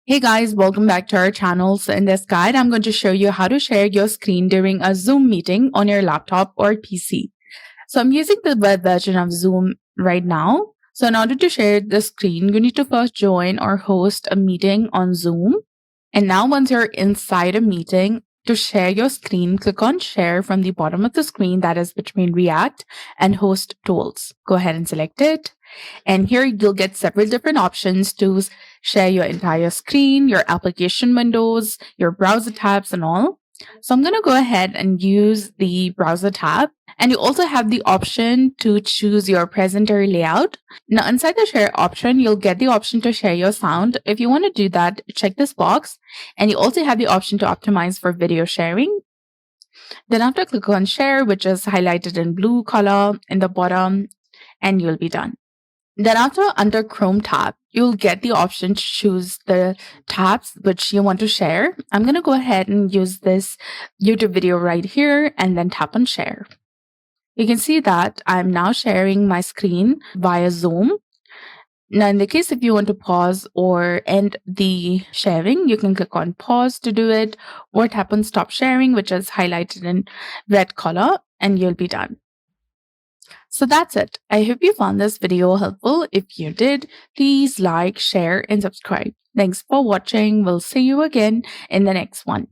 Hey guys, welcome back to our channel. So in this guide, I'm going to show you how to share your screen during a Zoom meeting on your laptop or PC. So I'm using the web version of Zoom right now. So in order to share the screen, you need to first join or host a meeting on Zoom. And now once you're inside a meeting, to share your screen, click on share from the bottom of the screen that is between React and host tools. Go ahead and select it. And here you'll get several different options to share your entire screen, your application windows, your browser tabs, and all. So I'm going to go ahead and use the browser tab. And you also have the option to choose your presenter layout. Now, inside the share option, you'll get the option to share your sound. If you want to do that, check this box. And you also have the option to optimize for video sharing. Then after click on share, which is highlighted in blue color in the bottom, and you'll be done. Then after under Chrome tab, you'll get the option to choose the tabs which you want to share. I'm going to go ahead and use this YouTube video right here and then tap on share. You can see that I'm now sharing my screen via Zoom. Now, in the case if you want to pause or end the sharing, you can click on pause to do it or tap on stop sharing, which is highlighted in red color, and you'll be done. So that's it. I hope you found this video helpful. If you did, please like, share, and subscribe. Thanks for watching. We'll see you again in the next one.